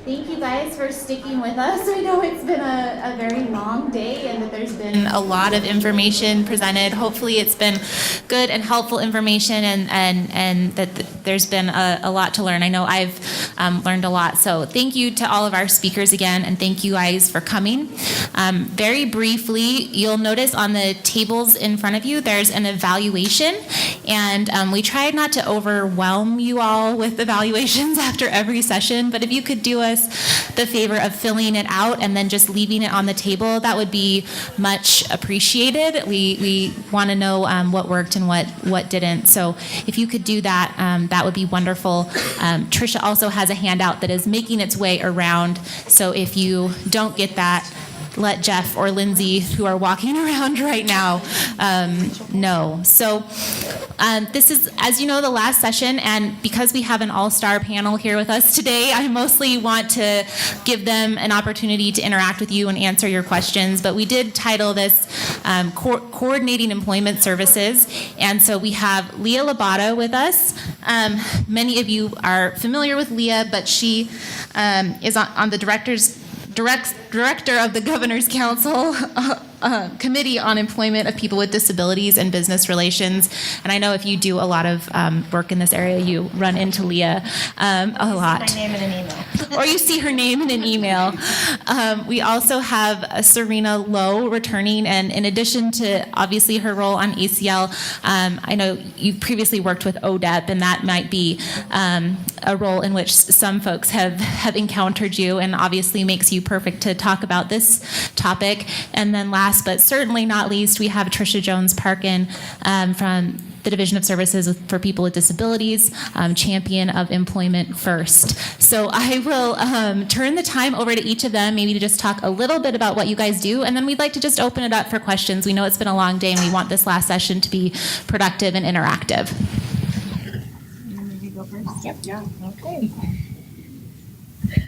Thank you guys for sticking with us. I know it's been a very long day and that there's been a lot of information presented. Hopefully it's been good and helpful information and that there's been a lot to learn. I know I've learned a lot. So thank you to all of our speakers again, and thank you guys for coming. Very briefly, you'll notice on the tables in front of you there's an evaluation, and we tried not to overwhelm you all with evaluations after every session, but if you could do us the favor of filling it out and then just leaving it on the table, that would be much appreciated. We want to know what worked and what didn't. So if you could do that, that would be wonderful. Tricia also has a handout that is making its way around. So if you don't get that, let Jeff or Lindsay, who are walking around right now, know. So this is, as you know, the last session, and because we have an all-star panel here with us today, I mostly want to give them an opportunity to interact with you and answer your questions, but we did title this Coordinating Employment Services, and so we have Leah Labato with us. Many of you are familiar with Leah, but she is on the director of the Governor's Council Committee on Employment of People with Disabilities and Business Relations. And I know if you do a lot of work in this area, you run into Leah a lot. My name in an email. Or you see her name in an email. We also have Serena Lowe returning, and in addition to obviously her role on ACL, I know you've previously worked with ODEP, and that might be a role in which some folks have encountered you, and obviously makes you perfect to talk about this topic. And then last but certainly not least, we have Tricia Jones-Parkin from the Division of Services for People with Disabilities, champion of Employment First. So I will turn the time over to each of them, maybe to just talk a little bit about what you guys do, and then we'd like to just open it up for questions. We know it's been a long day, and we want this last session to be productive and interactive. You go first? Yep. Yeah. Okay.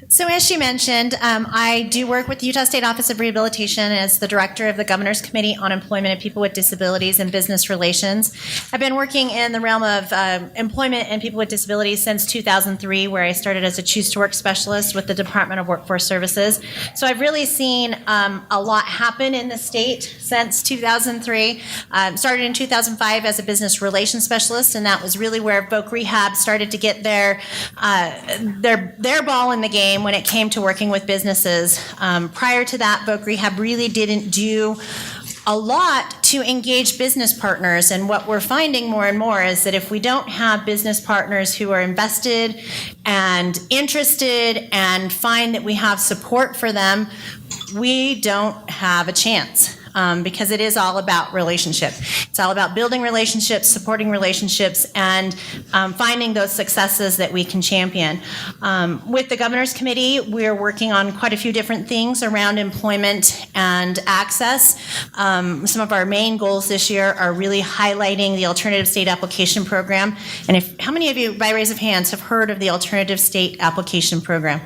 So as she mentioned, I do work with the Utah State Office of Rehabilitation as the director of the Governor's Committee on Employment of People with Disabilities and Business Relations. I've been working in the realm of employment and people with disabilities since 2003, where I started as a Choose to Work specialist with the Department of Workforce Services. So I've really seen a lot happen in the state since 2003. Started in 2005 as a business relations specialist, and that was really where Voc Rehab started to get their ball in the game when it came to working with businesses. Prior to that, Voc Rehab really didn't do a lot to engage business partners, and what we're finding more and more is that if we don't have business partners who are invested and interested and find that we have support for them, we don't have a chance. Because it is all about relationship. It's all about building relationships, supporting relationships, and finding those successes that we can champion. With the Governor's Committee, we're working on quite a few different things around employment and access. Some of our main goals this year are really highlighting the Alternative State Application Program. And how many of you, by raise of hands, have heard of the Alternative State Application Program?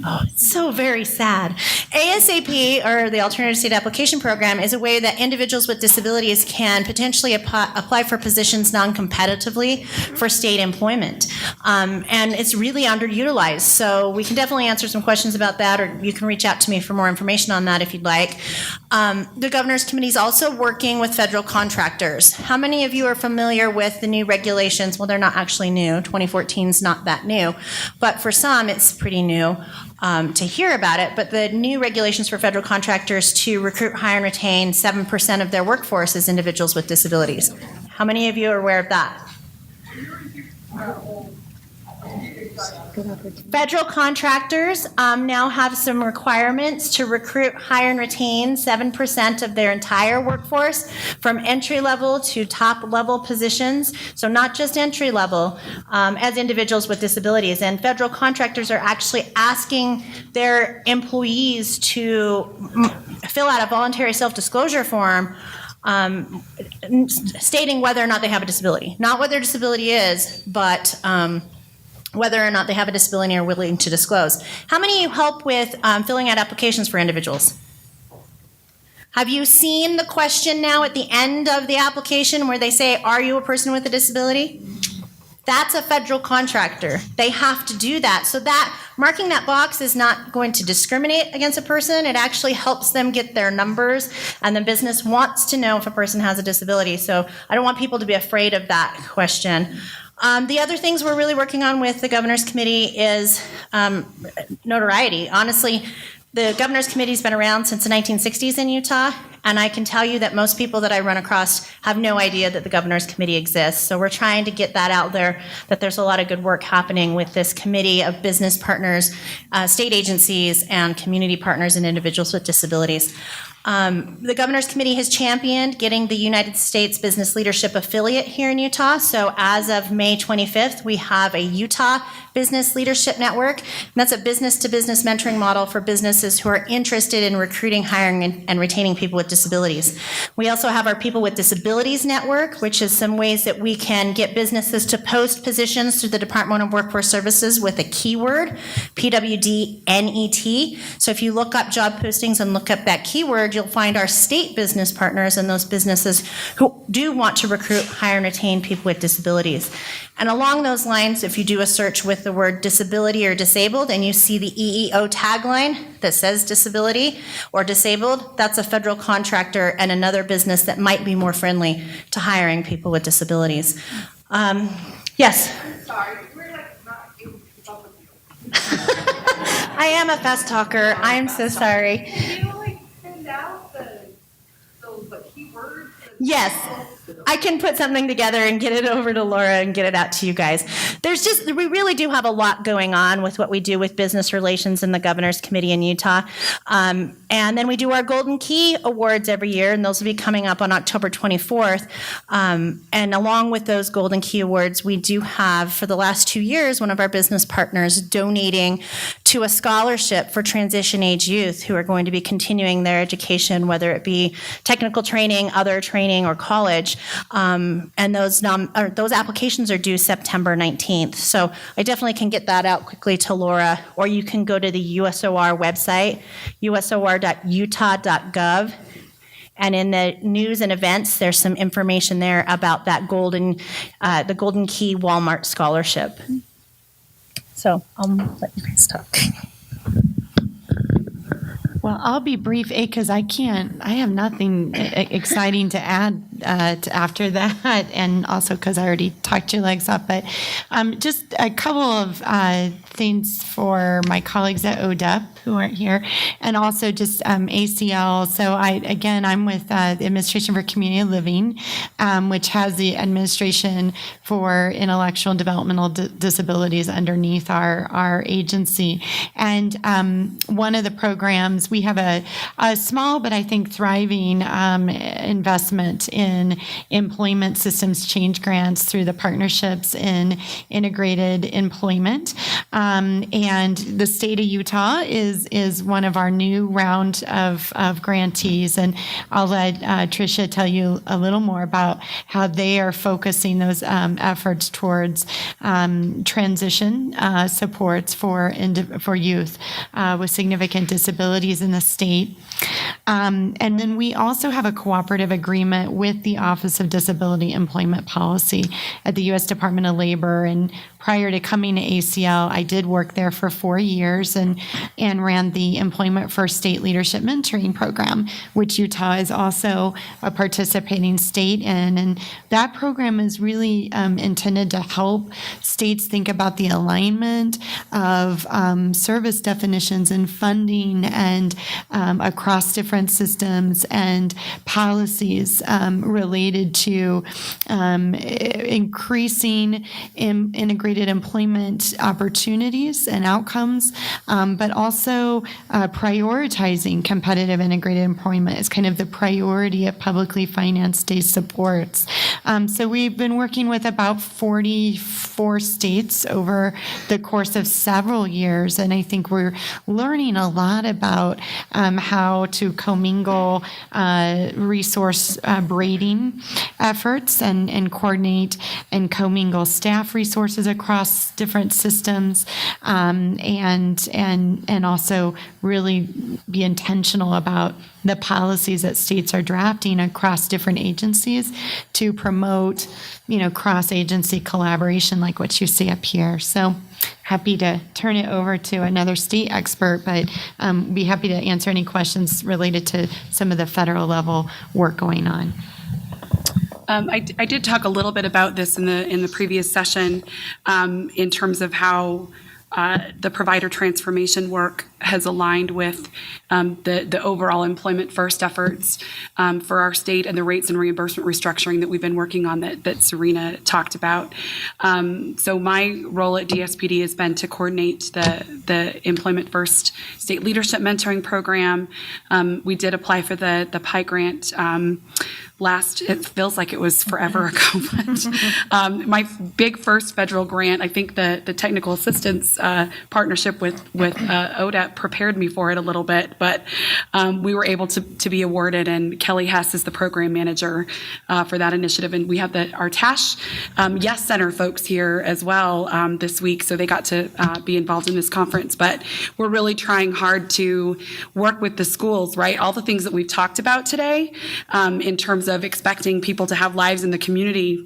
Oh, it's so very sad. ASAP, or the Alternative State Application Program, is a way that individuals with disabilities can potentially apply for positions non-competitively for state employment. And it's really underutilized. So we can definitely answer some questions about that, or you can reach out to me for more information on that if you'd like. The Governor's Committee is also working with federal contractors. How many of you are familiar with the new regulations? Well, they're not actually new. 2014 is not that new. But for some, it's pretty new. To hear about it, but the new regulations for federal contractors to recruit, hire, and retain 7% of their workforce as individuals with disabilities. How many of you are aware of that? Federal contractors now have some requirements to recruit, hire, and retain 7% of their entire workforce from entry level to top level positions. So not just entry level as individuals with disabilities. And federal contractors are actually asking their employees to fill out a voluntary self-disclosure form stating whether or not they have a disability. Not what their disability is, but whether or not they have a disability and are willing to disclose. How many of you help with filling out applications for individuals? Have you seen the question now at the end of the application where they say, are you a person with a disability? That's a federal contractor. They have to do that. So that marking that box is not going to discriminate against a person. It actually helps them get their numbers, and the business wants to know if a person has a disability. So I don't want people to be afraid of that question. The other things we're really working on with the Governor's Committee is notoriety. Honestly, the Governor's Committee's been around since the 1960s in Utah, and I can tell you that most people that I run across have no idea that the Governor's Committee exists. So we're trying to get that out there, that there's a lot of good work happening with this committee of business partners, state agencies, and community partners and individuals with disabilities. The Governor's Committee has championed getting the United States Business Leadership Affiliate here in Utah. So as of May 25th, we have a Utah Business Leadership Network. And that's a business-to-business mentoring model for businesses who are interested in recruiting, hiring, and retaining people with disabilities. We also have our People with Disabilities Network, which is some ways that we can get businesses to post positions through the Department of Workforce Services with a keyword, PWDNET. So if you look up job postings and look up that keyword, you'll find our state business partners and those businesses who do want to recruit, hire, and retain people with disabilities. And along those lines, if you do a search with the word disability or disabled and you see the EEO tagline that says disability or disabled, that's a federal contractor and another business that might be more friendly to hiring people with disabilities. Yes? Sorry, we're like not able to keep up with you. I am a fast talker. I'm so sorry. Can you like send out those keywords? Yes, I can put something together and get it over to Laura and get it out to you guys. We really do have a lot going on with what we do with business relations in the Governor's Committee in Utah. And then we do our Golden Key Awards every year, and those will be coming up on October 24th. And along with those Golden Key Awards, we do have, for the last 2 years, one of our business partners donating to a scholarship for transition age youth who are going to be continuing their education, whether it be technical training, other training, or college. And those applications are due September 19th. So I definitely can get that out quickly to Laura, or you can go to the USOR website, usor.utah.gov. And in the news and events, there's some information there about that the Golden Key Walmart scholarship. So I'll let you guys talk. Well, I'll be brief, because I have nothing exciting to add after that, and also because I already talked your legs up, but just a couple of things for my colleagues at ODEP who aren't here, and also just ACL. So I'm with the Administration for Community Living, which has the Administration for Intellectual and Developmental Disabilities underneath our agency. And one of the programs, we have a small but I think thriving investment in employment systems change grants through the partnerships in integrated employment. And the state of Utah is one of our new round of grantees. And I'll let Tricia tell you a little more about how they are focusing those efforts towards transition supports for youth with significant disabilities in the state. And then we also have a cooperative agreement with the Office of Disability Employment Policy at the U.S. Department of Labor. And prior to coming to ACL, I did work there for 4 years and ran the Employment First State Leadership Mentoring Program, which Utah is also a participating state in. And that program is really intended to help states think about the alignment of service definitions and funding and across different systems and policies related to increasing integrated employment opportunities and outcomes, but also prioritizing competitive integrated employment is kind of the priority of publicly financed state supports. So we've been working with about 44 states over the course of several years, and I think we're learning a lot about how to commingle resource braiding efforts and coordinate and commingle staff resources across different systems, and also really be intentional about the policies that states are drafting across different agencies to promote promote, cross-agency collaboration like what you see up here. So happy to turn it over to another state expert, but be happy to answer any questions related to some of the federal level work going on. I did talk a little bit about this in the previous session in terms of how the provider transformation work has aligned with the overall employment first efforts for our state and the rates and reimbursement restructuring that we've been working on that Serena talked about. So my role at DSPD has been to coordinate the Employment First State Leadership Mentoring Program. We did apply for the PI grant it feels like it was forever ago, but my big first federal grant, I think the technical assistance partnership with ODEP prepared me for it a little bit, but we were able to be awarded, and Kelly Hess is the program manager for that initiative, and we have our TASH Yes Center folks here as well this week, so they got to be involved in this conference, but we're really trying hard to work with the schools, right? All the things that we've talked about today in terms of expecting people to have lives in the community.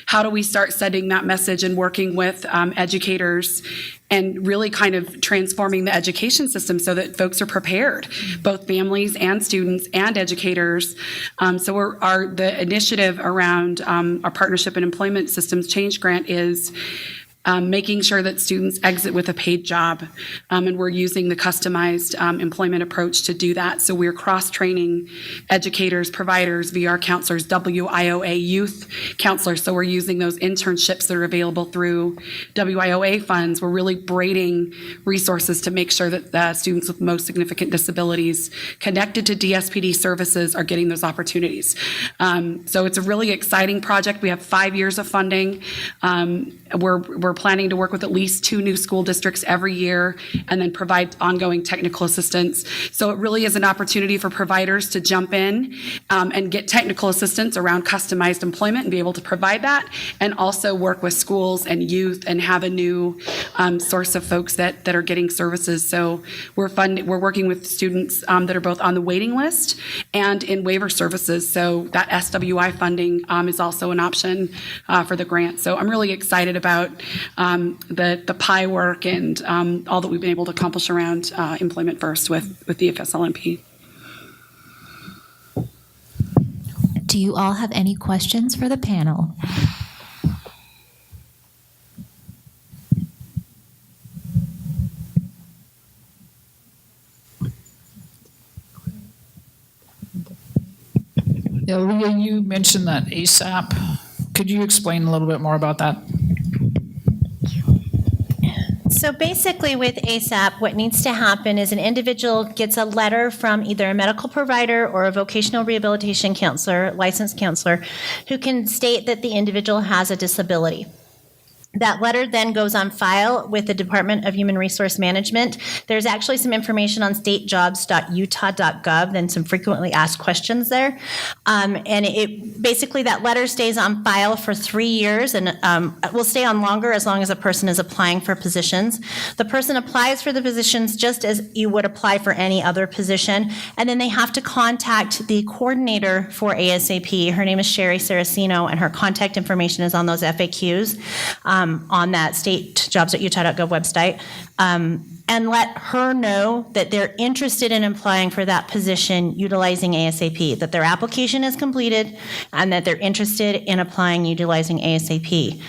How do we start setting that message and working with educators and really kind of transforming the education system so that folks are prepared, both families and students and educators. So the initiative around our Partnership and Employment Systems Change Grant is making sure that students exit with a paid job. And we're using the customized employment approach to do that. So we're cross-training educators, providers, VR counselors, WIOA youth counselors. So we're using those internships that are available through WIOA funds. We're really braiding resources to make sure that the students with most significant disabilities connected to DSPD services are getting those opportunities. So it's a really exciting project. We have 5 years of funding. We're planning to work with at least 2 new school districts every year and then provide ongoing technical assistance. So it really is an opportunity for providers to jump in and get technical assistance around customized employment and be able to provide that, and also work with schools and youth and have a new source of folks that are getting services. So we're working with students that are both on the waiting list and in waiver services. So that SWI funding is also an option for the grant. So I'm really excited about the PI work and all that we've been able to accomplish around Employment First with the FSLMP. Do you all have any questions for the panel? Yeah, Leah, you mentioned that ASAP. Could you explain a little bit more about that? So basically with ASAP, what needs to happen is an individual gets a letter from either a medical provider or a vocational rehabilitation counselor, licensed counselor, who can state that the individual has a disability. That letter then goes on file with the Department of Human Resource Management. There's actually some information on statejobs.utah.gov and some frequently asked questions there. And it basically, that letter stays on file for 3 years and will stay on longer as long as a person is applying for positions. The person applies for the positions just as you would apply for any other position, and then they have to contact the coordinator for ASAP. Her name is Sherry Saraceno, and her contact information is on those FAQs. On that statejobs.utah.gov website, and let her know that they're interested in applying for that position utilizing ASAP, that their application is completed, and that they're interested in applying utilizing ASAP.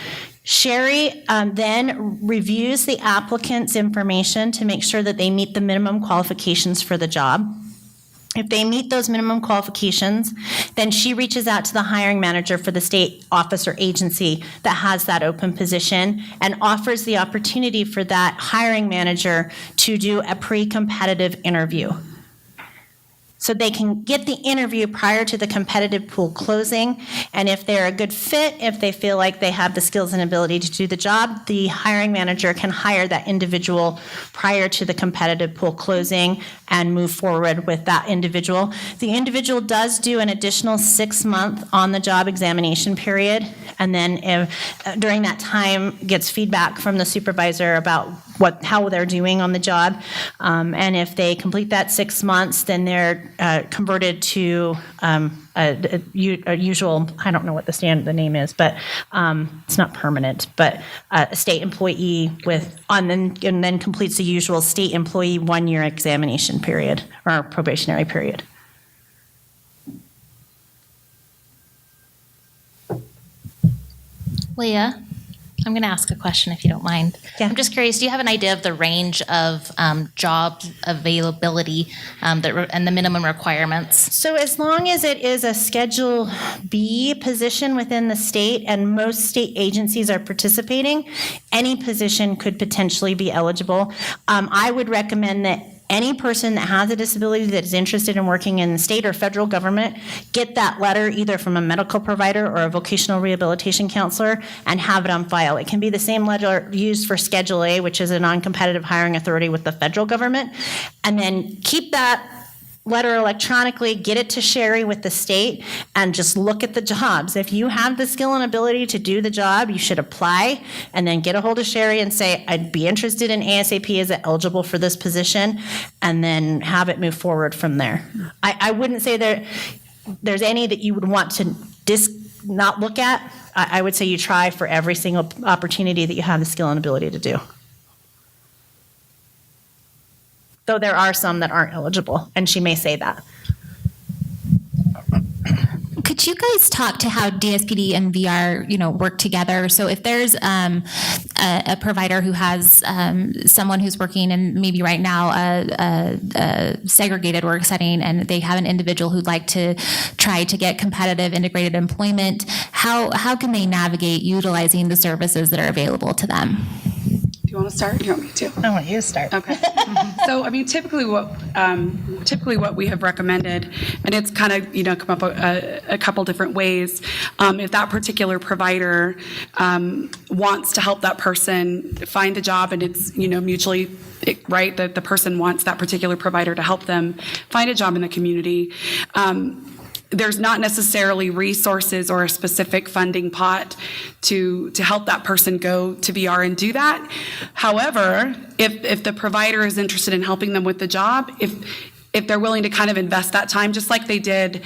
Sherry then reviews the applicant's information to make sure that they meet the minimum qualifications for the job. If they meet those minimum qualifications, then she reaches out to the hiring manager for the state office or agency that has that open position and offers the opportunity for that hiring manager to do a pre-competitive interview. So they can get the interview prior to the competitive pool closing, and if they're a good fit, if they feel like they have the skills and ability to do the job, the hiring manager can hire that individual prior to the competitive pool closing and move forward with that individual. The individual does do an additional 6-month on-the-job examination period, and then if, during that time gets feedback from the supervisor about how they're doing on the job, and if they complete that 6 months, then they're converted to a usual, I don't know what the name is, but it's not permanent, but a state employee and then completes the usual state employee 1-year examination period or probationary period. Leah, I'm going to ask a question if you don't mind. Yeah. I'm just curious, do you have an idea of the range of job availability and the minimum requirements? So as long as it is a Schedule B position within the state and most state agencies are participating, any position could potentially be eligible. I would recommend that any person that has a disability that is interested in working in the state or federal government get that letter either from a medical provider or a vocational rehabilitation counselor and have it on file. It can be the same letter used for Schedule A, which is a non-competitive hiring authority with the federal government, and then keep that letter electronically, get it to Sherry with the state, and just look at the jobs. If you have the skill and ability to do the job, you should apply and then get a hold of Sherry and say, I'd be interested in ASAP. Is it eligible for this position? And then have it move forward from there. I wouldn't say there's any that you would want to not look at. I would say you try for every single opportunity that you have the skill and ability to do. Though there are some that aren't eligible, and she may say that. Could you guys talk to how DSPD and VR, work together? So if there's a provider who has someone who's working in maybe right now a segregated work setting, and they have an individual who'd like to try to get competitive integrated employment, how can they navigate utilizing the services that are available to them? Do you want to start? Or do you want me to? I want you to start. Okay. So, typically what we have recommended, and it's kind of, come up a couple different ways. If that particular provider wants to help that person find a job, and it's, mutually right, that the person wants that particular provider to help them find a job in the community, there's not necessarily resources or a specific funding pot to help that person go to VR and do that. However, if the provider is interested in helping them with the job, if they're willing to kind of invest that time, just like they did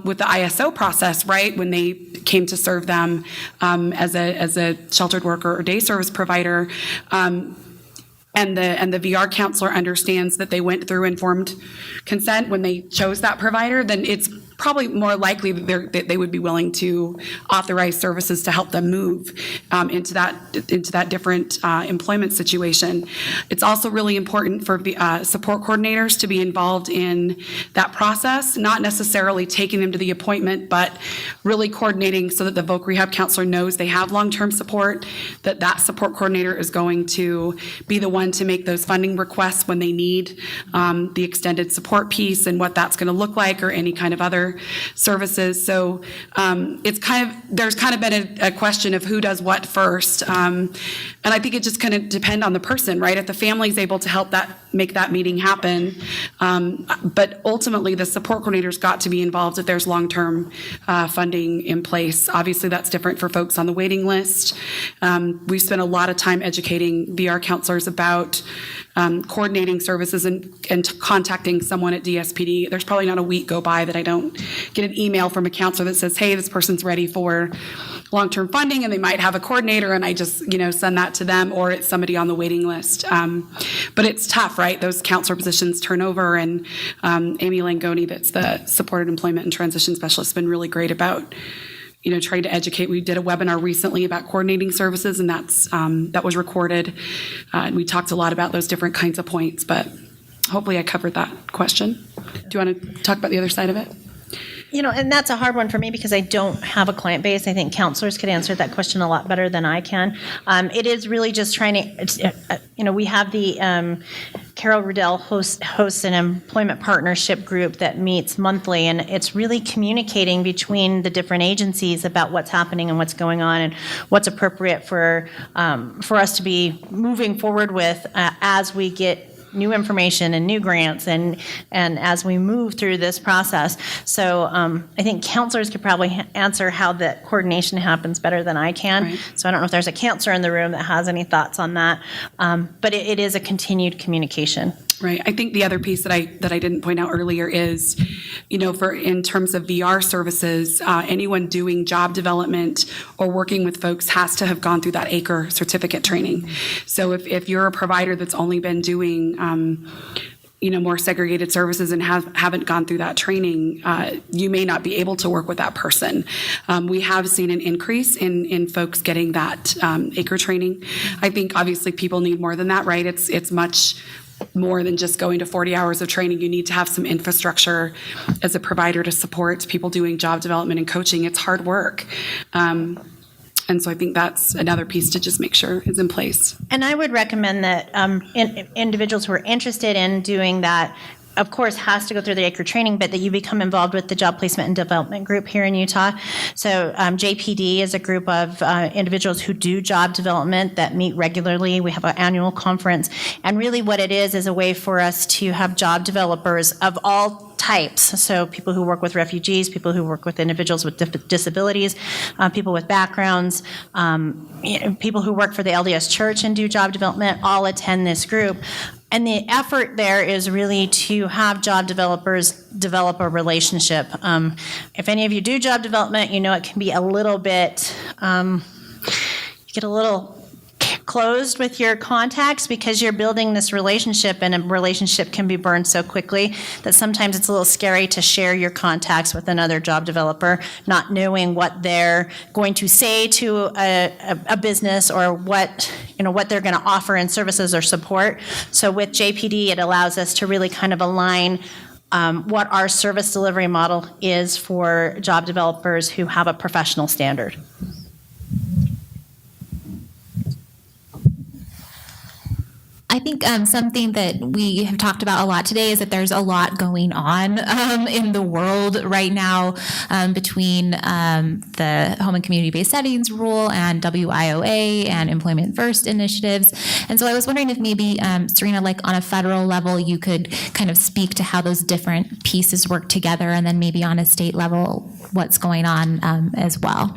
with the ISO process, right, when they came to serve them as a sheltered worker or day service provider, and the VR counselor understands that they went through informed consent when they chose that provider, then it's probably more likely that they would be willing to authorize services to help them move into that different employment situation. It's also really important for support coordinators to be involved in that process, not necessarily taking them to the appointment, but really coordinating so that the voc rehab counselor knows they have long-term support, that support coordinator is going to be the one to make those funding requests when they need the extended support piece and what that's going to look like, or any kind of other services. So there's kind of been a question of who does what first. And I think it just kind of depend on the person, right? If the family's able to help make that meeting happen. But ultimately, the support coordinator's got to be involved if there's long-term funding in place. Obviously, that's different for folks on the waiting list. We've spent a lot of time educating VR counselors about coordinating services and contacting someone at DSPD. There's probably not a week go by that I don't get an email from a counselor that says, hey, this person's ready for long-term funding, and they might have a coordinator, and I just, send that to them, or it's somebody on the waiting list. But it's tough, right? Those counselor positions turn over, and Amy Langoni, that's the supported employment and transition specialist, has been really great about trying to educate. We did a webinar recently about coordinating services, and that was recorded. And we talked a lot about those different kinds of points, but hopefully I covered that question. Do you want to talk about the other side of it? And that's a hard one for me because I don't have a client base. I think counselors could answer that question a lot better than I can. It is really just trying to, we have the Carol Riddell hosts an employment partnership group that meets monthly, and it's really communicating between the different agencies about what's happening and what's going on and what's appropriate for us to be moving forward with as we get new information and new grants and as we move through this process. So I think counselors could probably answer how the coordination happens better than I can. Right. So I don't know if there's a counselor in the room that has any thoughts on that. But it is a continued communication. Right. I think the other piece that I didn't point out earlier is, for in terms of VR services, anyone doing job development or working with folks has to have gone through that ACRE certificate training. So if you're a provider that's only been doing more segregated services and haven't gone through that training, you may not be able to work with that person. We have seen an increase in folks getting that ACRE training. I think obviously people need more than that, right? It's much more than just going to 40 hours of training. You need to have some infrastructure as a provider to support people doing job development and coaching. It's hard work. And so I think that's another piece to just make sure is in place. And I would recommend that individuals who are interested in doing that, of course, has to go through the ACRE training, but that you become involved with the Job Placement and Development Group here in Utah. So JPD is a group of individuals who do job development that meet regularly. We have an annual conference. And really what it is a way for us to have job developers of all types. So people who work with refugees, people who work with individuals with disabilities, people with backgrounds, people who work for the LDS Church and do job development, all attend this group. And the effort there is really to have job developers develop a relationship. If any of you do job development, it can be a little bit, you get a little closed with your contacts because you're building this relationship, and a relationship can be burned so quickly that sometimes it's a little scary to share your contacts with another job developer, not knowing what they're going to say to a business or what they're going to offer in services or support. So with JPD, it allows us to really kind of align what our service delivery model is for job developers who have a professional standard. I think something that we have talked about a lot today is that there's a lot going on in the world right now between the Home and Community-Based Settings Rule and WIOA and Employment First initiatives. And so I was wondering if maybe, Serena, like on a federal level, you could kind of speak to how those different pieces work together, and then maybe on a state level, what's going on as well.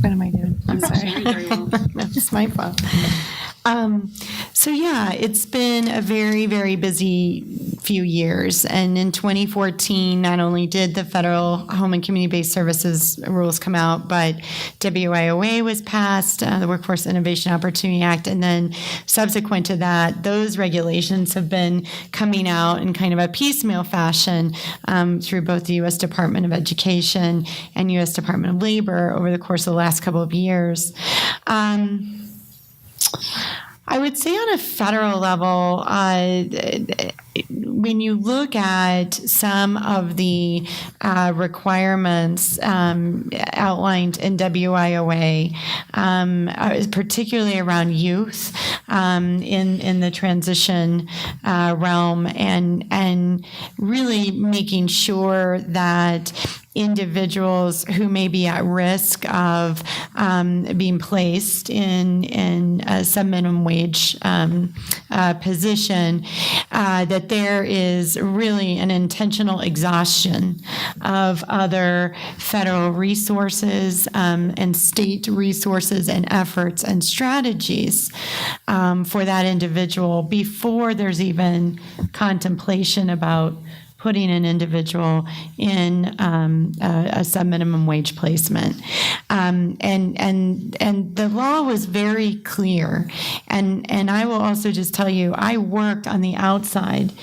What am I doing? I'm sorry. It's my fault. So yeah, it's been a very, very busy few years. And in 2014, not only did the federal Home and Community-Based Services rules come out, but WIOA was passed, the Workforce Innovation Opportunity Act. And then subsequent to that, those regulations have been coming out in kind of a piecemeal fashion through both the U.S. Department of Education and U.S. Department of Labor over the course of the last couple of years. I would say on a federal level, when you look at some of the requirements outlined in WIOA, particularly around youth in the transition realm, and really making sure that individuals who may be at risk of being placed in a subminimum wage position, that there is really an intentional exhaustion of other federal resources and state resources and efforts and strategies for that individual before there's even contemplation about putting an individual in a subminimum wage placement. And the law was very clear. And I will also just tell you, I worked on the outside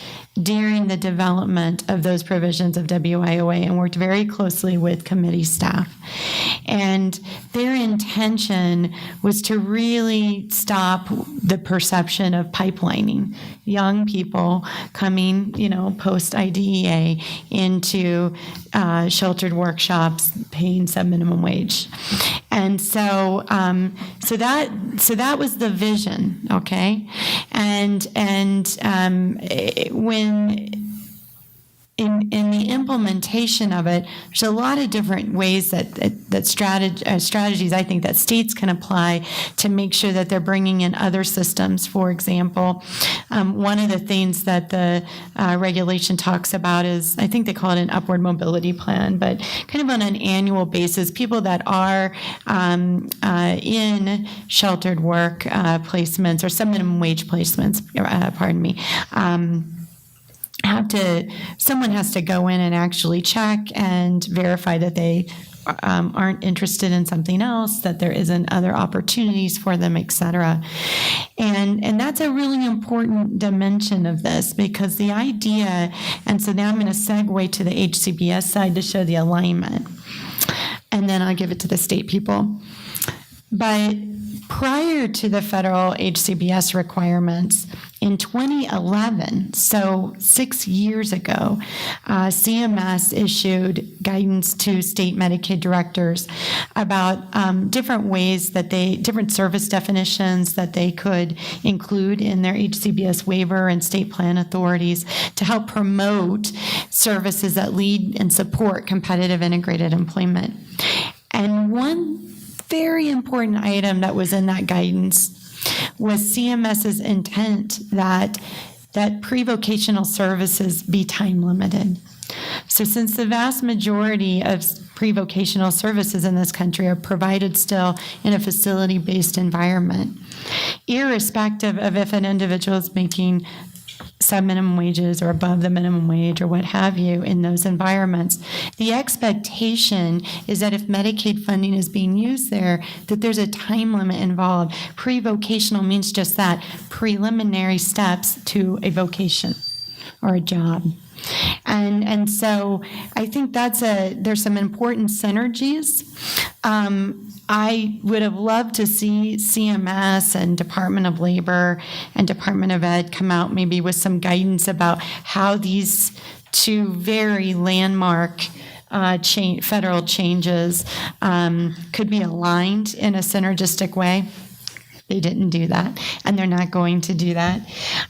during the development of those provisions of WIOA and worked very closely with committee staff. And their intention was to really stop the perception of pipelining young people coming, post-IDEA into sheltered workshops paying subminimum wage. And so that was the vision, okay? And when in the implementation of it, there's a lot of different ways that strategies I think that states can apply to make sure that they're bringing in other systems. For example, one of the things that the regulation talks about is, I think they call it an upward mobility plan, but kind of on an annual basis, people that are in sheltered work placements or some minimum wage placements, someone has to go in and actually check and verify that they aren't interested in something else, that there isn't other opportunities for them, et cetera. And that's a really important dimension of this, because the idea, and so now I'm going to segue to the HCBS side to show the alignment, and then I'll give it to the state people. But prior to the federal HCBS requirements, in 2011, so 6 years ago, CMS issued guidance to state Medicaid directors about different ways that different service definitions that they could include in their HCBS waiver, and state plan authorities to help promote services that lead and support competitive integrated employment. And one very important item that was in that guidance was CMS's intent that pre-vocational services be time limited. So since the vast majority of pre-vocational services in this country are provided still in a facility-based environment, irrespective of if an individual is making sub-minimum wages or above the minimum wage or what have you in those environments, the expectation is that if Medicaid funding is being used there, that there's a time limit involved. Pre-vocational means just that, preliminary steps to a vocation or a job. And so I think there's some important synergies. I would have loved to see CMS and Department of Labor and Department of Ed come out maybe with some guidance about how these two very landmark federal changes could be aligned in a synergistic way. They didn't do that, and they're not going to do that.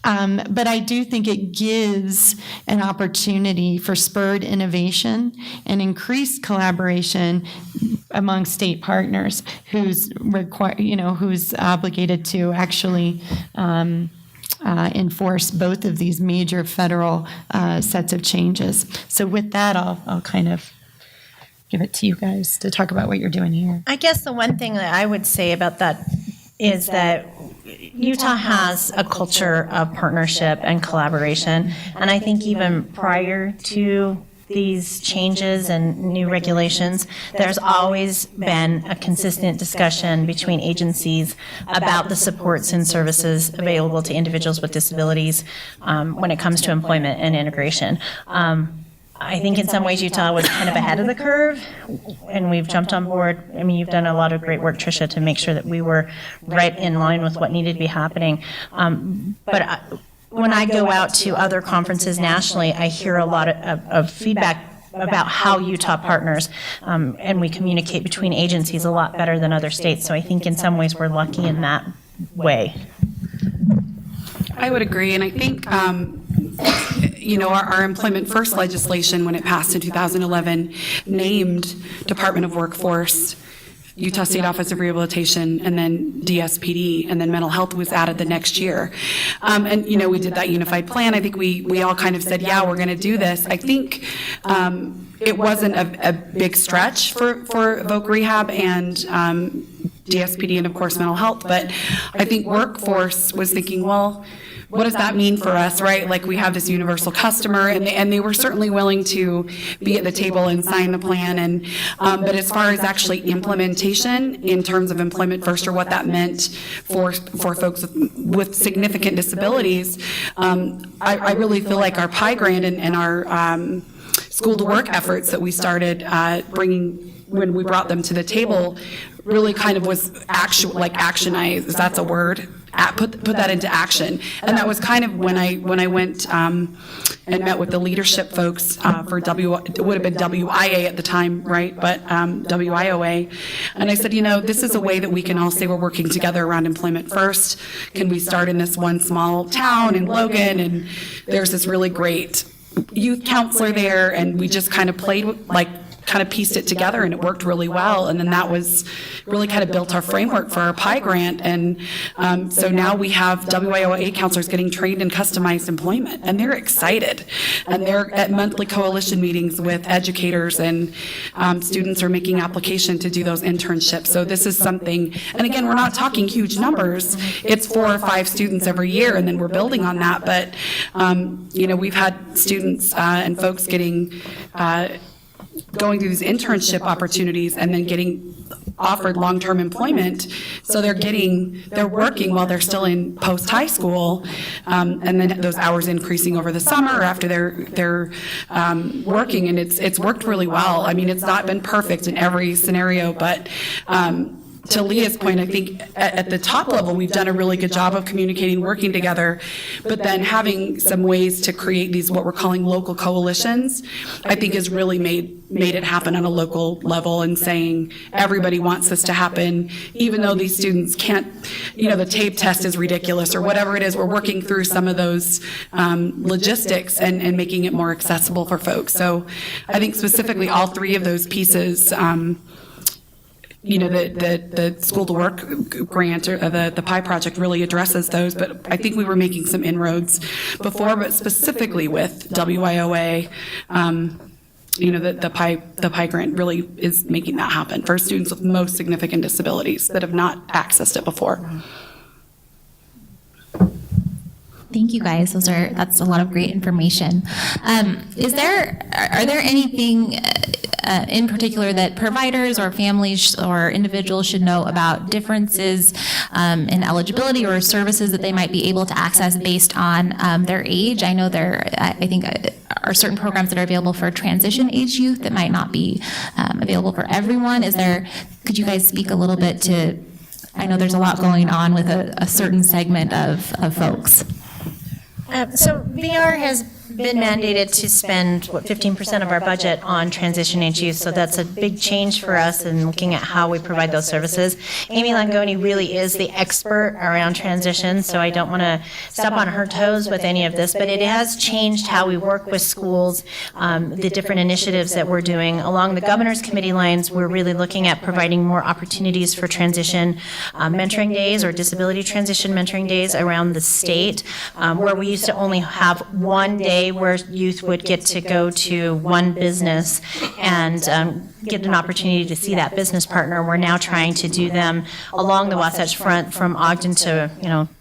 But I do think it gives an opportunity for spurred innovation and increased collaboration among state partners who's obligated to actually enforce both of these major federal sets of changes. So with that, I'll kind of give it to you guys to talk about what you're doing here. I guess the one thing that I would say about that is that Utah has a culture of partnership and collaboration. And I think even prior to these changes and new regulations, there's always been a consistent discussion between agencies about the supports and services available to individuals with disabilities when it comes to employment and integration. I think in some ways Utah was kind of ahead of the curve, and we've jumped on board. I mean, you've done a lot of great work, Tricia, to make sure that we were right in line with what needed to be happening. But when I go out to other conferences nationally, I hear a lot of feedback about how Utah partners, and we communicate between agencies a lot better than other states. So I think in some ways we're lucky in that way. I would agree, and I think, our Employment First legislation, when it passed in 2011, named Department of Workforce, Utah State Office of Rehabilitation, and then DSPD, and then mental health was added the next year. And we did that unified plan. I think we all kind of said, yeah, we're going to do this. I think it wasn't a big stretch for Voc Rehab and DSPD and, of course, mental health. But I think Workforce was thinking, well, what does that mean for us, right? Like, we have this universal customer, and they were certainly willing to be at the table and sign the plan. And but as far as actually implementation in terms of Employment First, or what that meant for folks with significant disabilities, I really feel like our PIE grant and our school to work efforts that we started bringing when we brought them to the table really kind of was actionized. That's a word. Put that into action. And that was kind of when I went and met with the leadership folks for it would have been WIA at the time, right? But WIOA. And I said, this is a way that we can all say we're working together around Employment First. Can we start in this one small town in Logan? And there's this really great youth counselor there, and we just kind of played, kind of pieced it together, and it worked really well. And then that was really kind of built our framework for our PI grant. And so now we have WIOA counselors getting trained in customized employment, and they're excited. And they're at monthly coalition meetings with educators, and students are making application to do those internships. So this is something, and again, we're not talking huge numbers. It's 4 or 5 students every year, and then we're building on that. But, we've had students and folks going through these internship opportunities and then getting offered long-term employment. So they're working while they're still in post-high school, and then those hours increasing over the summer after they're working, and it's worked really well. I mean, it's not been perfect in every scenario, but to Leah's point, I think at the top level, we've done a really good job of communicating, working together, but then having some ways to create these, what we're calling local coalitions, I think has really made it happen on a local level, and saying everybody wants this to happen, even though these students can't, the TABE test is ridiculous or whatever it is. We're working through some of those logistics and making it more accessible for folks. So I think specifically all 3 of those pieces, the School to Work grant, or the PI project, really addresses those. But I think we were making some inroads before, but specifically with WIOA, the PI grant really is making that happen for students with most significant disabilities that have not accessed it before. Thank you, guys. That's a lot of great information. Are there anything in particular that providers or families or individuals should know about differences in eligibility or services that they might be able to access based on their age? I know I think are certain programs that are available for transition age youth that might not be available for everyone. Could you guys speak a little bit to, I know there's a lot going on with a certain segment of folks. So VR has been mandated to spend, 15% of our budget on transition age youth, so that's a big change for us in looking at how we provide those services. Amy Langoni really is the expert around transition, so I don't want to step on her toes with any of this, but it has changed how we work with schools, the different initiatives that we're doing. Along the Governor's Committee lines, we're really looking at providing more opportunities for transition mentoring days or disability transition mentoring days around the state, where we used to only have one day where youth would get to go to one business and get an opportunity to see that business partner. We're now trying to do them along the Wasatch Front from Ogden to,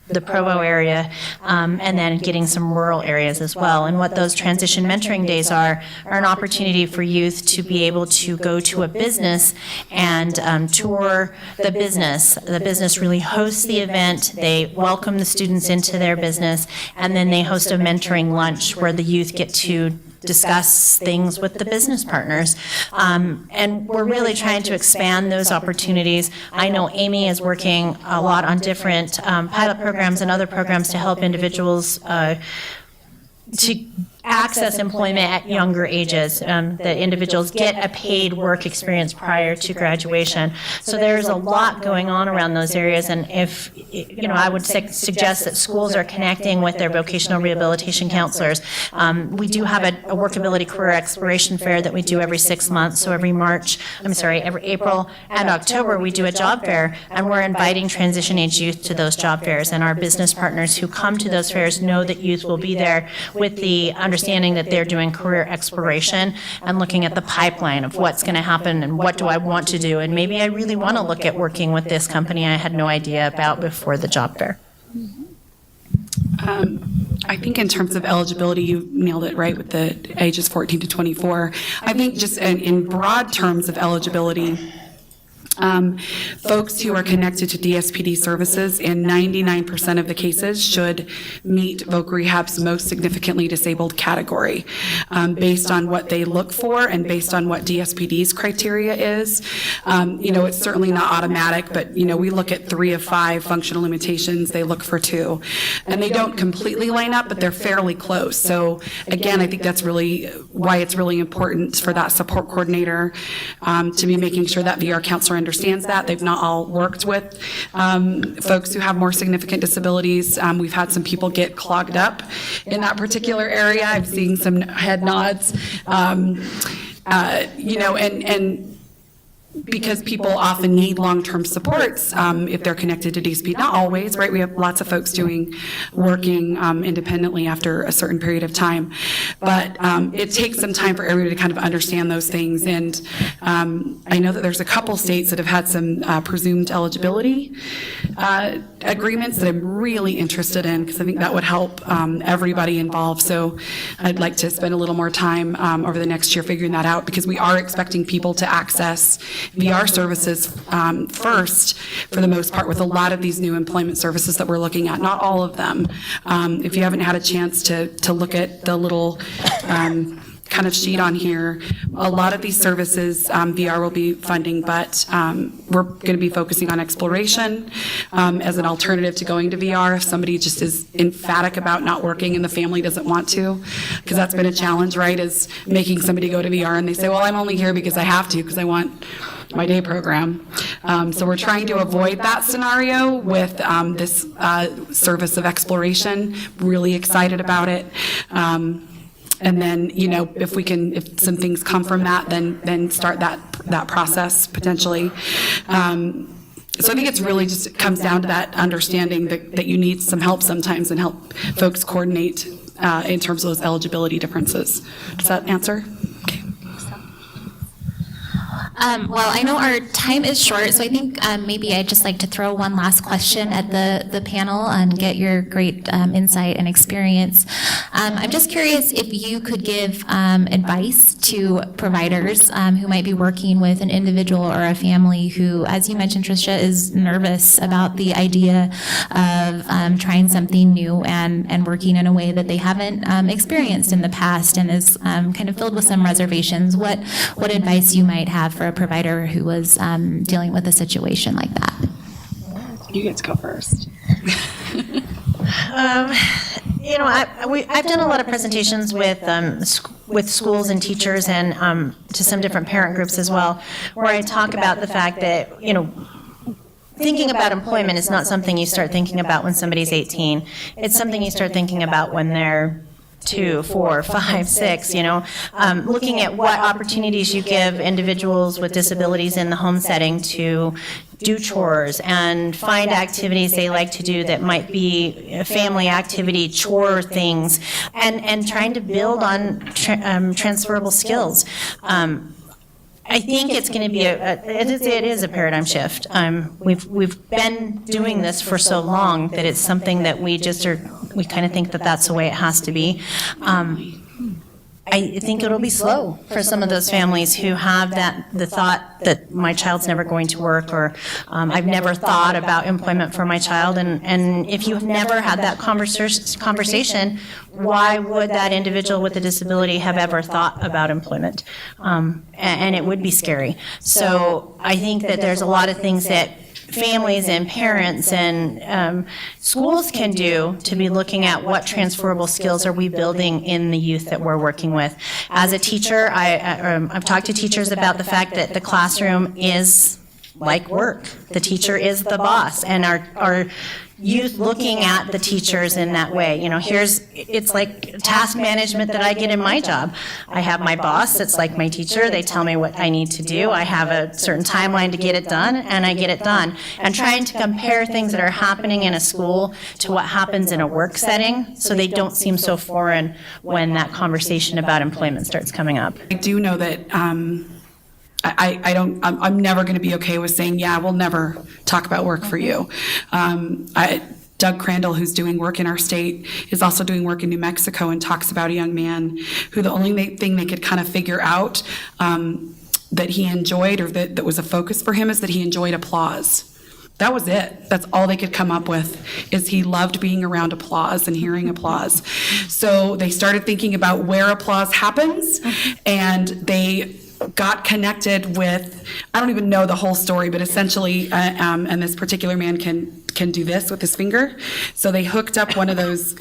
the Provo area, and then getting some rural areas as well. And what those transition mentoring days are an opportunity for youth to be able to go to a business and tour the business. The business really hosts the event. They welcome the students into their business, and then they host a mentoring lunch where the youth get to discuss things with the business partners. And we're really trying to expand those opportunities. I know Amy is working a lot on different pilot programs and other programs to help individuals to access employment at younger ages, that individuals get a paid work experience prior to graduation. So there's a lot going on around those areas, and if, I would suggest that schools are connecting with their vocational rehabilitation counselors. We do have a workability career exploration fair that we do every 6 months, so every April and October we do a job fair, and we're inviting transition age youth to those job fairs, and our business partners who come to those fairs know that youth will be there with the understanding that they're doing career exploration and looking at the pipeline of what's going to happen and what do I want to do, and maybe I really want to look at working with this company I had no idea about before the job fair. I think in terms of eligibility, you nailed it right with the ages 14 to 24. I think just in broad terms of eligibility, folks who are connected to DSPD services in 99% of the cases should meet Voc Rehab's most significantly disabled category, based on what they look for and based on what DSPD's criteria is. It's certainly not automatic, but we look at 3 of 5 functional limitations. They look for 2, and they don't completely line up, but they're fairly close. So again, I think that's really why it's really important for that support coordinator to be making sure that VR counselor understands that. They've not all worked with folks who have more significant disabilities. We've had some people get clogged up in that particular area. I'm seeing some head nods. And because people often need long-term supports if they're connected to DSP. Not always, right? We have lots of folks working independently after a certain period of time. But it takes some time for everybody to kind of understand those things. And I know that there's a couple states that have had some presumed eligibility agreements that I'm really interested in, because I think that would help everybody involved. So I'd like to spend a little more time over the next year figuring that out, because we are expecting people to access VR services first, for the most part, with a lot of these new employment services that we're looking at. Not all of them. If you haven't had a chance to look at the little kind of sheet on here, a lot of these services VR will be funding, but we're going to be focusing on exploration as an alternative to going to VR if somebody just is emphatic about not working and the family doesn't want to, because that's been a challenge, right, is making somebody go to VR and they say, well, I'm only here because I have to, because I want my day program. So we're trying to avoid that scenario with this service of exploration. Really excited about it. And then, if some things come from that, then start that process potentially. So I think it's really just, it comes down to that understanding that you need some help sometimes and help folks coordinate in terms of those eligibility differences. Does that answer? Okay. Well, I know our time is short, so I think maybe I'd just like to throw one last question at the panel and get your great insight and experience. I'm just curious if you could give advice to providers who might be working with an individual or a family who, as you mentioned, Tricia, is nervous about the idea of trying something new and working in a way that they haven't experienced in the past, and is kind of filled with some reservations. What advice you might have for a provider who was dealing with a situation like that? You get to go first. I've done a lot of presentations with schools and teachers, and to some different parent groups as well, where I talk about the fact that, thinking about employment is not something you start thinking about when somebody's 18. It's something you start thinking about when they're 2, 4, 5, 6, looking at what opportunities you give individuals with disabilities in the home setting to do chores and find activities they like to do that might be family activity, chore things, and trying to build on transferable skills. I think it's going to be it is a paradigm shift. We've been doing this for so long that it's something that we kind of think that that's the way it has to be. I think it'll be slow for some of those families who have the thought that my child's never going to work, or I've never thought about employment for my child. And if you've never had that conversation, why would that individual with a disability have ever thought about employment? And it would be scary. So I think that there's a lot of things that families and parents and schools can do to be looking at what transferable skills are we building in the youth that we're working with. As a teacher, I've talked to teachers about the fact that the classroom is like work. The teacher is the boss, and our youth looking at the teachers in that way. It's like task management that I get in my job. I have my boss that's like my teacher. They tell me what I need to do. I have a certain timeline to get it done, and I get it done. And trying to compare things that are happening in a school to what happens in a work setting, so they don't seem so foreign when that conversation about employment starts coming up. I do know that I'm never going to be okay with saying, yeah, we'll never talk about work for you. Doug Crandall, who's doing work in our state, is also doing work in New Mexico, and talks about a young man who the only thing they could kind of figure out that he enjoyed, or that was a focus for him, is that he enjoyed applause. That was it. That's all they could come up with, is he loved being around applause and hearing applause. So they started thinking about where applause happens, and they got connected with, I don't even know the whole story, but essentially, and this particular man can do this with his finger. So they hooked up one of those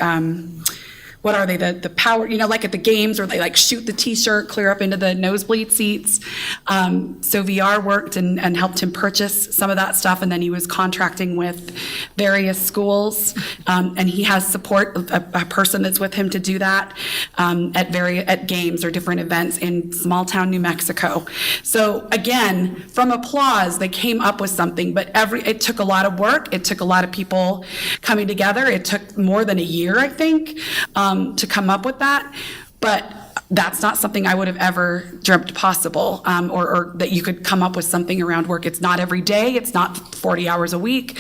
what are they, the power, like at the games where they like shoot the t-shirt clear up into the nosebleed seats. So VR worked and helped him purchase some of that stuff, and then he was contracting with various schools, and he has support, a person that's with him to do that at games or different events in small town New Mexico. So again, from applause, they came up with something, but it took a lot of work. It took a lot of people coming together. It took more than a year, I think, to come up with that. But that's not something I would have ever dreamt possible, or that you could come up with something around work. It's not every day. It's not 40 hours a week.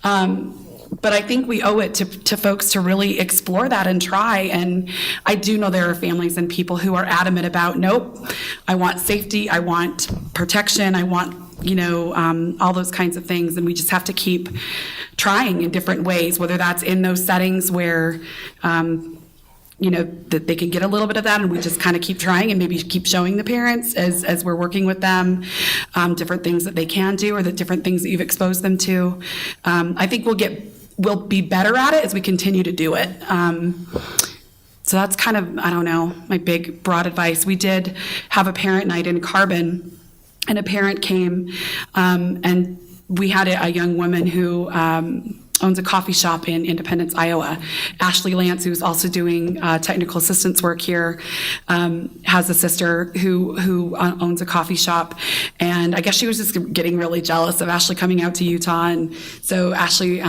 But I think we owe it to folks to really explore that and try. And I do know there are families and people who are adamant about, nope, I want safety, I want protection, I want, all those kinds of things. And we just have to keep trying in different ways, whether that's in those settings where, that they can get a little bit of that, and we just kind of keep trying and maybe keep showing the parents as we're working with them, different things that they can do or the different things that you've exposed them to. I think we'll be better at it as we continue to do it. So that's kind of, I don't know, my big broad advice. We did have a parent night in Carbon, and a parent came, and we had a young woman who owns a coffee shop in Independence, Iowa. Ashley Lance, who's also doing technical assistance work here, has a sister who owns a coffee shop. And I guess she was just getting really jealous of Ashley coming out to Utah. And so Ashley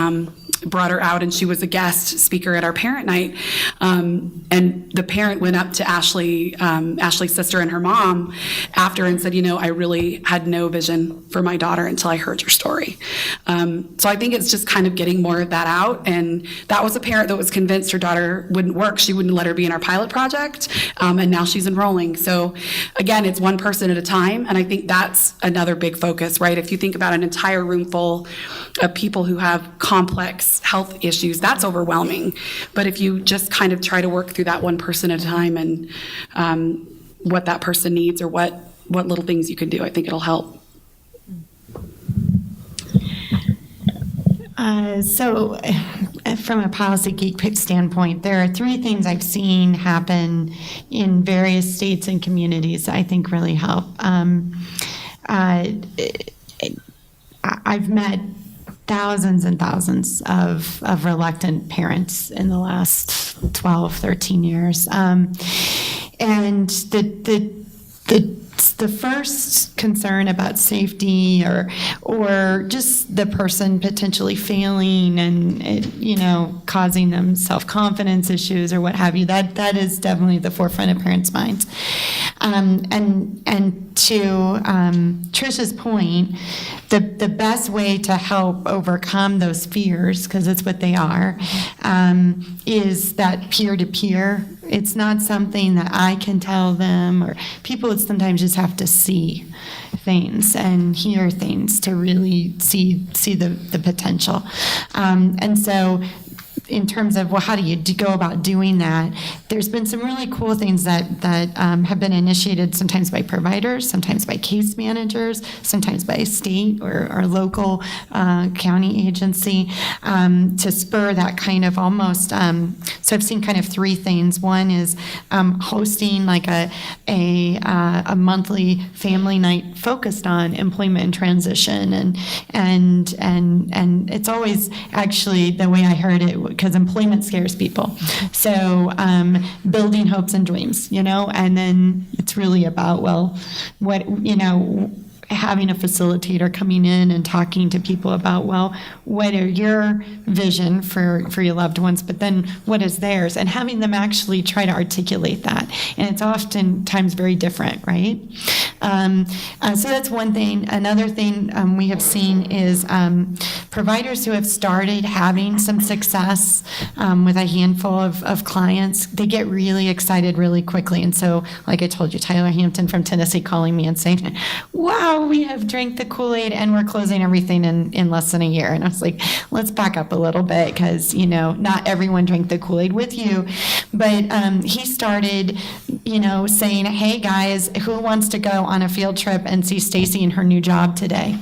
brought her out, and she was a guest speaker at our parent night. And the parent went up to Ashley's sister and her mom after and said, I really had no vision for my daughter until I heard your story. So I think it's just kind of getting more of that out. And that was a parent that was convinced her daughter wouldn't work. She wouldn't let her be in our pilot project. And now she's enrolling. So again, it's one person at a time. And I think that's another big focus, right? If you think about an entire room full of people who have complex health issues, that's overwhelming. But if you just kind of try to work through that one person at a time and what that person needs or what little things you can do, I think it'll help. So from a Policy Geek standpoint, there are three things I've seen happen in various states and communities that I think really help. I've met thousands and thousands of reluctant parents in the last 12, 13 years. And the first concern about safety or just the person potentially failing and causing them self-confidence issues or what have you, that is definitely the forefront of parents' minds. And to Tricia's point, the best way to help overcome those fears, because it's what they are, is that peer-to-peer. It's not something that I can tell them, or people sometimes just have to see things and hear things to really see the potential. And so in terms of, how do you go about doing that, there's been some really cool things that have been initiated sometimes by providers, sometimes by case managers, sometimes by a state or local county agency to spur that kind of almost, so I've seen kind of three things. One is hosting like a monthly family night focused on employment and transition, and it's always actually the way I heard it, because employment scares people. So building hopes and dreams, and then it's really about, having a facilitator coming in and talking to people about, what are your vision for your loved ones, but then what is theirs, and having them actually try to articulate that. And it's oftentimes very different, right? So that's one thing. Another thing we have seen is providers who have started having some success with a handful of clients, they get really excited really quickly. And so, like I told you, Tyler Hampton from Tennessee calling me and saying, wow, we have drank the Kool-Aid and we're closing everything in less than a year. And I was like, let's back up a little bit, because, not everyone drank the Kool-Aid with you. But he started, saying, hey guys, who wants to go on a field trip and see Stacy in her new job today?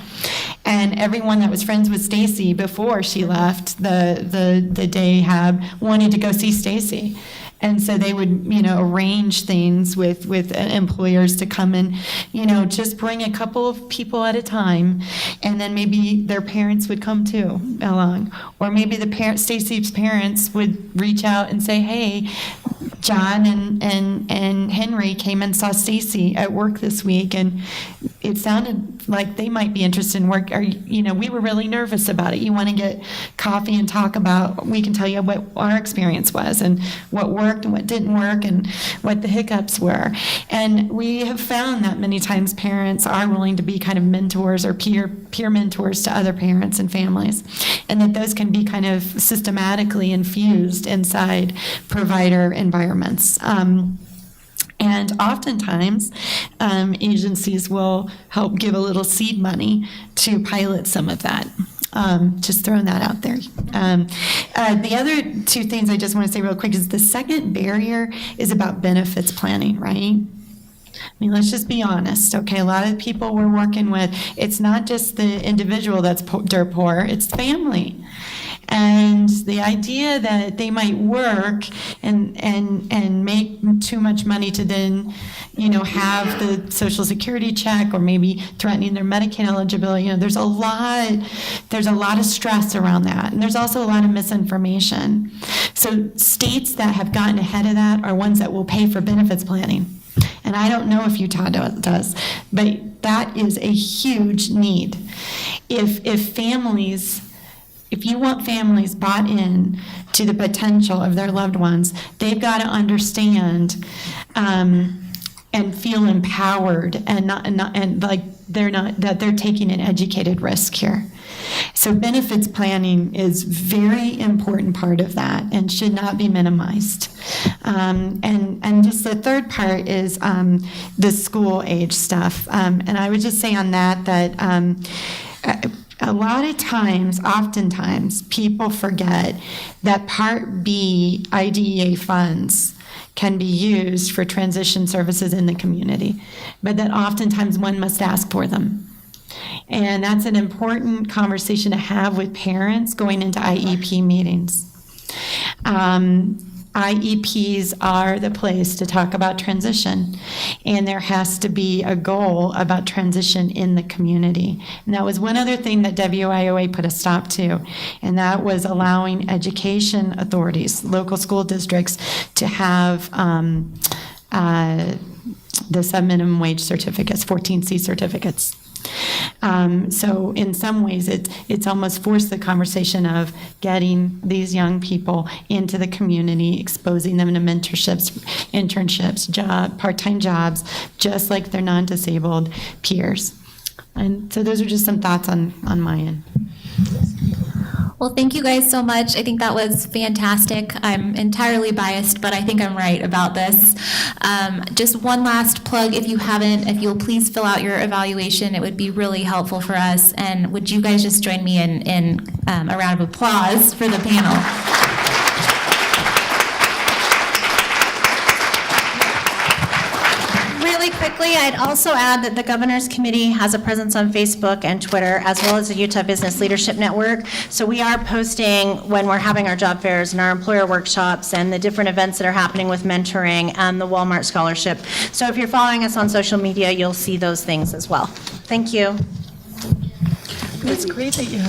And everyone that was friends with Stacy before she left the day hub wanted to go see Stacy. And so they would, arrange things with employers to come and, just bring a couple of people at a time, and then maybe their parents would come too along. Or maybe Stacy's parents would reach out and say, hey, John and Henry came and saw Stacy at work this week, and it sounded like they might be interested in work. We were really nervous about it. You want to get coffee and talk about, we can tell you what our experience was and what worked and what didn't work and what the hiccups were. And we have found that many times parents are willing to be kind of mentors or peer mentors to other parents and families, and that those can be kind of systematically infused inside provider environments. And oftentimes, agencies will help give a little seed money to pilot some of that. Just throwing that out there. The other two things I just want to say real quick is the second barrier is about benefits planning, right? I mean, let's just be honest, okay? A lot of the people we're working with, it's not just the individual that's dirt poor, it's family. And the idea that they might work and make too much money to then, have the Social Security check, or maybe threatening their Medicaid eligibility, there's a lot of stress around that. And there's also a lot of misinformation. So states that have gotten ahead of that are ones that will pay for benefits planning. And I don't know if Utah does, but that is a huge need. If you want families bought in to the potential of their loved ones, they've got to understand and feel empowered that they're taking an educated risk here. So benefits planning is very important part of that and should not be minimized. And just the third part is the school age stuff. And I would just say on that a lot of times, oftentimes, people forget that Part B IDEA funds can be used for transition services in the community, but that oftentimes one must ask for them. And that's an important conversation to have with parents going into IEP meetings. IEPs are the place to talk about transition, and there has to be a goal about transition in the community. And that was one other thing that WIOA put a stop to, and that was allowing education authorities, local school districts, to have the sub-minimum wage certificates, 14C certificates. So in some ways, it's almost forced the conversation of getting these young people into the community, exposing them to mentorships, internships, part-time jobs, just like their non-disabled peers. And so those are just some thoughts on my end. Well, thank you guys so much. I think that was fantastic. I'm entirely biased, but I think I'm right about this. Just one last plug, if you'll please fill out your evaluation, it would be really helpful for us. And would you guys just join me in a round of applause for the panel? Really quickly, I'd also add that the Governor's Committee has a presence on Facebook and Twitter, as well as the Utah Business Leadership Network. So we are posting when we're having our job fairs and our employer workshops and the different events that are happening with mentoring and the Walmart Scholarship. So if you're following us on social media, you'll see those things as well. Thank you. It's great that you have